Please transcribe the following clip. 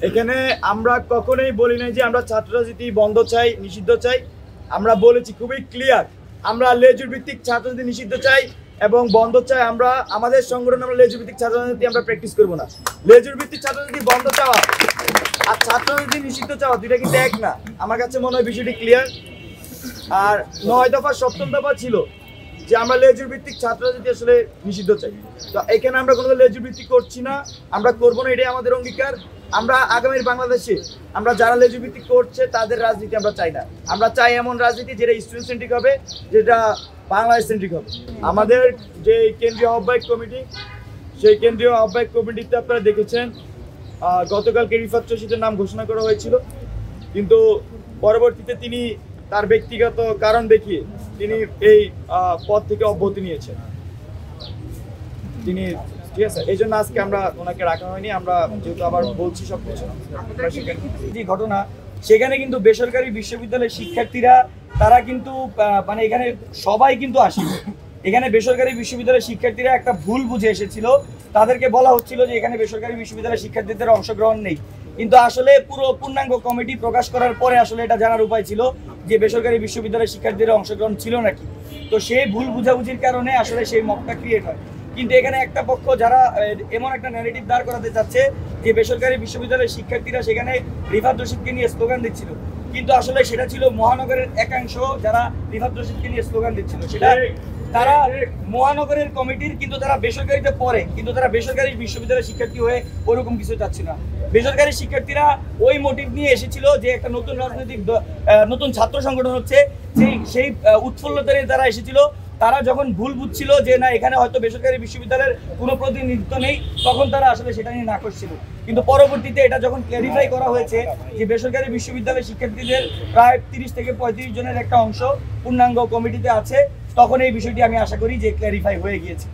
এখানে আমরা কখনোই বলি নাই যে আমরা ছাত্র রাজনীতি বন্ধ চাই, নিষিদ্ধ চাই। আমরা বলেছি খুবই ক্লিয়ার, আমরা লেজুর ভিত্তিক ছাত্র রাজনীতি নিষিদ্ধ চাই এবং বন্ধ চাই। আমরা আমাদের সংগঠন আমরা লেজুর ভিত্তিক ছাত্র রাজনীতি আমরা প্র্যাকটিস করবো না। লেজুর ভিত্তিক ছাত্র রাজনীতি বন্ধ চাওয়া আর ছাত্র রাজনীতি নিষিদ্ধ চাওয়া দুইটা কিন্তু এক না। আমার কাছে মনে হয় বিষয়টি ক্লিয়ার। আর 9 দফা 7ম দফা ছিল যে আমরা লেজুর ভিত্তিক ছাত্র রাজনীতি আসলে নিষিদ্ধ চাই। তো এখানে আমরা কোনো লেজুর ভিত্তিক করছি না, আমরা করবো না, এটাই আমাদের অঙ্গীকার। আমরা আগামীর বাংলাদেশে আমরা যারা লেজুর ভিত্তিক করছে তাদের রাজনীতি আমরা চাই না। আমরা চাই এমন রাজনীতি যেটা স্টুডেন্ট সেন্ট্রিক হবে, যেটা বাংলাদেশ সেন্ট্রিক হবে। আমাদের যে কেন্দ্রীয় আহ্বায়ক কমিটি, সেই কেন্দ্রীয় আহ্বায়ক কমিটিতে আপনারা দেখেছেন গতকালকে রিফাত রশিদের নাম ঘোষণা করা হয়েছিল, কিন্তু পরবর্তীতে তিনি তার ব্যক্তিগত কারণ দেখিয়ে তিনি এই পদ থেকে অব্যাহতি নিয়েছেন। তিনি ঠিক আছে, এই জন্য আজকে আমরা ওনাকে রাখা হয়নি। আমরা যেহেতু আবার বলছি সবকিছু যে ঘটনা, সেখানে কিন্তু বেসরকারি বিশ্ববিদ্যালয়ের শিক্ষার্থীরা তারা কিন্তু মানে এখানে সবাই কিন্তু আসে। এখানে বেসরকারি বিশ্ববিদ্যালয়ের শিক্ষার্থীরা একটা ভুল বুঝে এসেছিল, তাদেরকে বলা হচ্ছিল যে এখানে বেসরকারি বিশ্ববিদ্যালয়ের শিক্ষার্থীদের অংশগ্রহণ নেই। কিন্তু আসলে পুরো পূর্ণাঙ্গ কমিটি প্রকাশ করার পরে আসলে এটা জানার উপায় ছিল যে বেসরকারি বিশ্ববিদ্যালয়ের শিক্ষার্থীদের অংশগ্রহণ ছিল নাকি। তো সেই ভুল বুঝাবুঝির কারণে আসলে সেই মকটা ক্রিয়েট হয়। কিন্তু এখানে একটা পক্ষ যারা এমন একটা ন্যারেটিভ দাঁড় করাতে চাচ্ছে যে বেসরকারি বিশ্ববিদ্যালয়ের শিক্ষার্থীরা সেখানে রিফাত রশিদকে নিয়ে স্লোগান দিচ্ছিল, কিন্তু আসলে সেটা ছিল মহানগরের একাংশ যারা রিফাত রশিদকে নিয়ে স্লোগান দিচ্ছিল। সেটা তারা মহানগরের কমিটির, কিন্তু তারা বেসরকারিতে পড়ে, কিন্তু তারা বেসরকারি বিশ্ববিদ্যালয়ের শিক্ষার্থী হয়ে ওরকম কিছু চাচ্ছিল না। বেসরকারি শিক্ষার্থীরা ওই মোটিভ নিয়ে এসেছিল যে একটা নতুন রাজনৈতিক নতুন ছাত্র সংগঠন হচ্ছে, সেই উৎফুল্লতা নিয়ে তারা এসেছিল। তারা যখন ভুল বুঝছিল যে না এখানে হয়তো বেসরকারি বিশ্ববিদ্যালয়ের কোনো প্রতিনিধিত্ব নেই, তখন তারা আসলে সেটা নিয়ে নাকচ ছিল। কিন্তু পরবর্তীতে এটা যখন ক্ল্যারিফাই করা হয়েছে যে বেসরকারি বিশ্ববিদ্যালয়ের শিক্ষার্থীদের প্রায় 30 থেকে 35 জনের একটা অংশ পূর্ণাঙ্গ কমিটিতে আছে, তখন এই বিষয়টি আমি আশা করি যে ক্ল্যারিফাই হয়ে গিয়েছে।